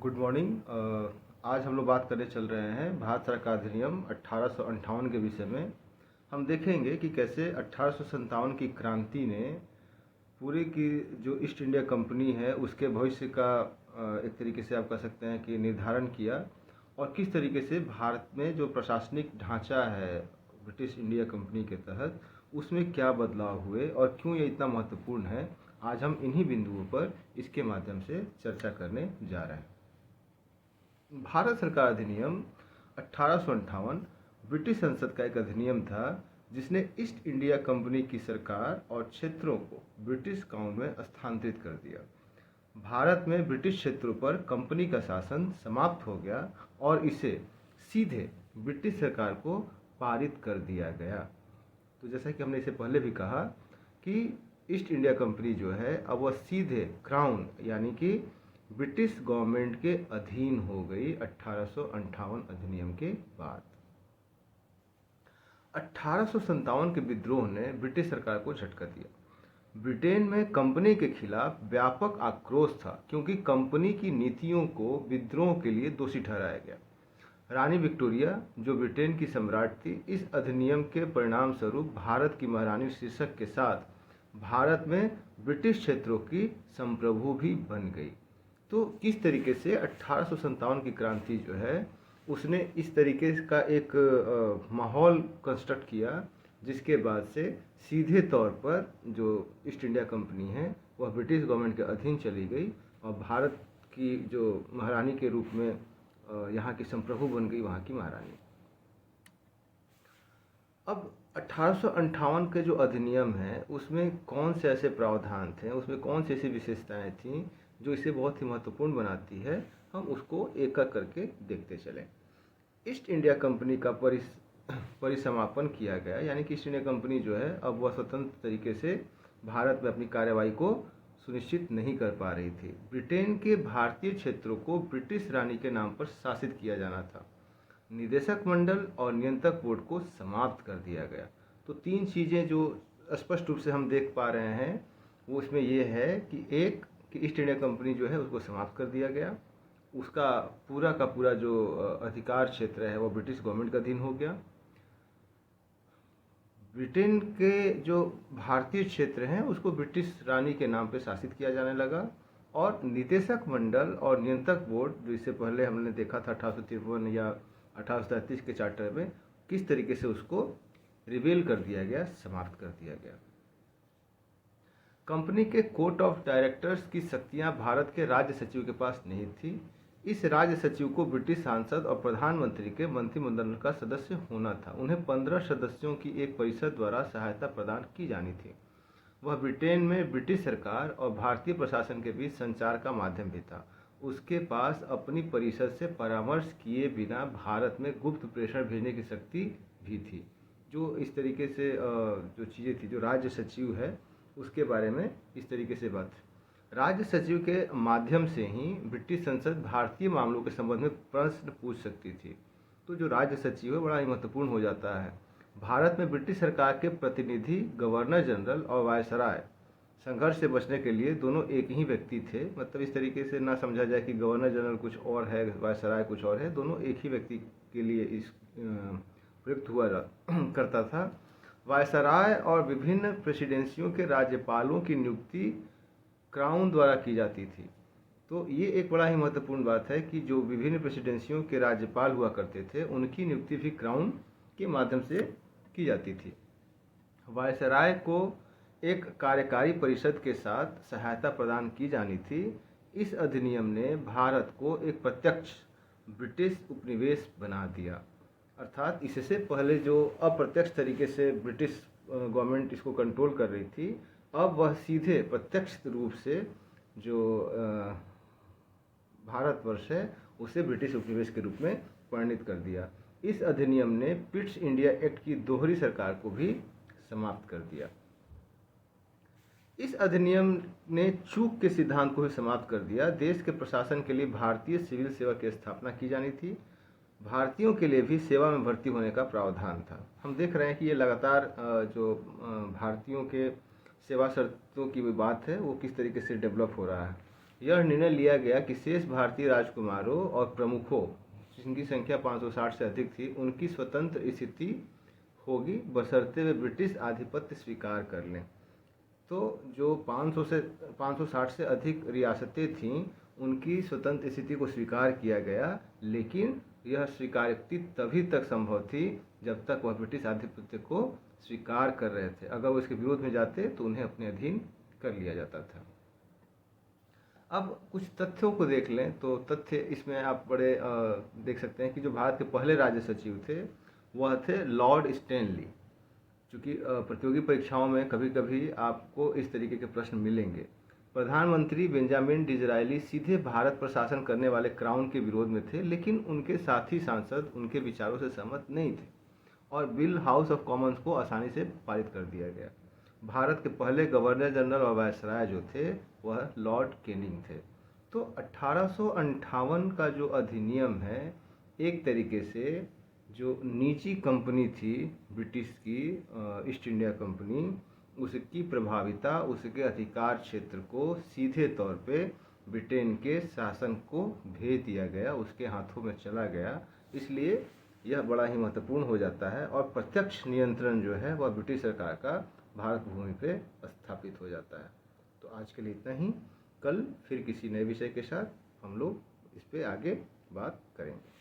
Good morning. आज हम लोग बात करने चल रहे हैं भारत सरकार अधिनियम 1858 के विषय में। हम देखेंगे कि कैसे 1857 की क्रांति ने पूरे की जो ईस्ट इंडिया कंपनी है उसके भविष्य का एक तरीके से आप कह सकते हैं कि निर्धारण किया, और किस तरीके से भारत में जो प्रशासनिक ढांचा है ब्रिटिश इंडिया कंपनी के तहत उसमें क्या बदलाव हुए और क्यों ये इतना महत्वपूर्ण है। आज हम इन्हीं बिंदुओं पर इसके माध्यम से चर्चा करने जा रहे हैं। भारत सरकार अधिनियम 1858 ब्रिटिश संसद का एक अधिनियम था जिसने ईस्ट इंडिया कंपनी की सरकार और क्षेत्रों को ब्रिटिश काउंसिल में स्थानांतरित कर दिया। भारत में ब्रिटिश क्षेत्रों पर कंपनी का शासन समाप्त हो गया और इसे सीधे ब्रिटिश सरकार को पारित कर दिया गया। तो जैसा कि हमने इसे पहले भी कहा कि ईस्ट इंडिया कंपनी जो है अब वह सीधे क्राउन यानी कि ब्रिटिश गवर्नमेंट के अधीन हो गई 1858 अधिनियम के बाद। 1857 के विद्रोह ने ब्रिटिश सरकार को झटका दिया। ब्रिटेन में कंपनी के खिलाफ व्यापक आक्रोश था क्योंकि कंपनी की नीतियों को विद्रोह के लिए दोषी ठहराया गया। रानी विक्टोरिया जो ब्रिटेन की सम्राट थी, इस अधिनियम के परिणाम स्वरूप भारत की महारानी शीर्षक के साथ भारत में ब्रिटिश क्षेत्रों की संप्रभु भी बन गई। तो किस तरीके से 1857 की क्रांति जो है उसने इस तरीके का एक माहौल कंस्ट्रक्ट किया जिसके बाद से सीधे तौर पर जो ईस्ट इंडिया कंपनी है वह ब्रिटिश गवर्नमेंट के अधीन चली गई और भारत की जो महारानी के रूप में यहाँ की संप्रभु बन गई, वहाँ की महारानी। अब 1858 के जो अधिनियम है उसमें कौन से ऐसे प्रावधान थे, उसमें कौन सी ऐसी विशेषताएं थीं जो इसे बहुत ही महत्वपूर्ण बनाती है, हम उसको एक एक करके देखते चलें। ईस्ट इंडिया कंपनी का परिसमापन किया गया, यानी कि ईस्ट इंडिया कंपनी जो है अब वह स्वतंत्र तरीके से भारत में अपनी कार्यवाही को सुनिश्चित नहीं कर पा रही थी। ब्रिटेन के भारतीय क्षेत्रों को ब्रिटिश रानी के नाम पर शासित किया जाना था। निदेशक मंडल और नियंत्रक बोर्ड को समाप्त कर दिया गया। तो तीन चीज़ें जो स्पष्ट रूप से हम देख पा रहे हैं वो इसमें ये है कि एक कि ईस्ट इंडिया कंपनी जो है उसको समाप्त कर दिया गया, उसका पूरा का पूरा जो अधिकार क्षेत्र है वो ब्रिटिश गवर्नमेंट का अधीन हो गया। ब्रिटेन के जो भारतीय क्षेत्र हैं उसको ब्रिटिश रानी के नाम पे शासित किया जाने लगा, और निदेशक मंडल और नियंत्रक बोर्ड जो इससे पहले हमने देखा था 1853 या 1833 के चार्टर में, किस तरीके से उसको रिवेल कर दिया गया, समाप्त कर दिया गया। कंपनी के कोर्ट ऑफ डायरेक्टर्स की शक्तियां भारत के राज्य सचिव के पास नहीं थी। इस राज्य सचिव को ब्रिटिश सांसद और प्रधानमंत्री के मंत्रिमंडल का सदस्य होना था। उन्हें 15 सदस्यों की एक परिषद द्वारा सहायता प्रदान की जानी थी। वह ब्रिटेन में ब्रिटिश सरकार और भारतीय प्रशासन के बीच संचार का माध्यम भी था। उसके पास अपनी परिषद से परामर्श किए बिना भारत में गुप्त प्रेषण भेजने की शक्ति भी थी। जो इस तरीके से जो चीज़ें थी, जो राज्य सचिव है उसके बारे में इस तरीके से बात। राज्य सचिव के माध्यम से ही ब्रिटिश संसद भारतीय मामलों के संबंध में प्रश्न पूछ सकती थी। तो जो राज्य सचिव है बड़ा ही महत्वपूर्ण हो जाता है। भारत में ब्रिटिश सरकार के प्रतिनिधि गवर्नर जनरल और वायसराय संघर्ष से बचने के लिए दोनों एक ही व्यक्ति थे। मतलब इस तरीके से ना समझा जाए कि गवर्नर जनरल कुछ और है, वायसराय कुछ और है, दोनों एक ही व्यक्ति के लिए इस प्रयुक्त हुआ करता था। वायसराय और विभिन्न प्रेसिडेंसियों के राज्यपालों की नियुक्ति क्राउन द्वारा की जाती थी। तो ये एक बड़ा ही महत्वपूर्ण बात है कि जो विभिन्न प्रेसिडेंसियों के राज्यपाल हुआ करते थे उनकी नियुक्ति भी क्राउन के माध्यम से की जाती थी। वायसराय को एक कार्यकारी परिषद के साथ सहायता प्रदान की जानी थी। इस अधिनियम ने भारत को एक प्रत्यक्ष ब्रिटिश उपनिवेश बना दिया, अर्थात इससे पहले जो अप्रत्यक्ष तरीके से ब्रिटिश गवर्नमेंट इसको कंट्रोल कर रही थी, अब वह सीधे प्रत्यक्ष रूप से जो भारतवर्ष है उसे ब्रिटिश उपनिवेश के रूप में परिणित कर दिया। इस अधिनियम ने पिट्स इंडिया एक्ट की दोहरी सरकार को भी समाप्त कर दिया। इस अधिनियम ने चूक के सिद्धांत को भी समाप्त कर दिया। देश के प्रशासन के लिए भारतीय सिविल सेवा की स्थापना की जानी थी। भारतीयों के लिए भी सेवा में भर्ती होने का प्रावधान था। हम देख रहे हैं कि ये लगातार जो भारतीयों के सेवा शर्तों की बात है वो किस तरीके से डेवलप हो रहा है। यह निर्णय लिया गया कि शेष भारतीय राजकुमारों और प्रमुखों, जिनकी संख्या 560 से अधिक थी, उनकी स्वतंत्र स्थिति होगी बशर्ते वे ब्रिटिश आधिपत्य स्वीकार कर लें। तो जो 560 से अधिक रियासतें थीं, उनकी स्वतंत्र स्थिति को स्वीकार किया गया, लेकिन यह स्वीकारोक्ति तभी तक संभव थी जब तक वह ब्रिटिश आधिपत्य को स्वीकार कर रहे थे। अगर वो इसके विरोध में जाते तो उन्हें अपने अधीन कर लिया जाता था। अब कुछ तथ्यों को देख लें तो तथ्य इसमें आप बड़े देख सकते हैं कि जो भारत के पहले राज्य सचिव थे वह थे लॉर्ड स्टैनली। चूँकि प्रतियोगी परीक्षाओं में कभी कभी आपको इस तरीके के प्रश्न मिलेंगे। प्रधानमंत्री बेंजामिन डिज़रायली सीधे भारत पर शासन करने वाले क्राउन के विरोध में थे, लेकिन उनके साथी सांसद उनके विचारों से सहमत नहीं थे और बिल हाउस ऑफ कॉमन्स को आसानी से पारित कर दिया गया। भारत के पहले गवर्नर जनरल और वायसराय जो थे वह लॉर्ड कैनिंग थे। तो 1858 का जो अधिनियम है, एक तरीके से जो निजी कंपनी थी ब्रिटिश की ईस्ट इंडिया कंपनी, उसकी प्रभाविता, उसके अधिकार क्षेत्र को सीधे तौर पे ब्रिटेन के शासन को भेज दिया गया, उसके हाथों में चला गया। इसलिए यह बड़ा ही महत्वपूर्ण हो जाता है और प्रत्यक्ष नियंत्रण जो है वह ब्रिटिश सरकार का भारत भूमि पे स्थापित हो जाता है। तो आज के लिए इतना ही। कल फिर किसी नए विषय के साथ हम लोग इस पे आगे बात करेंगे।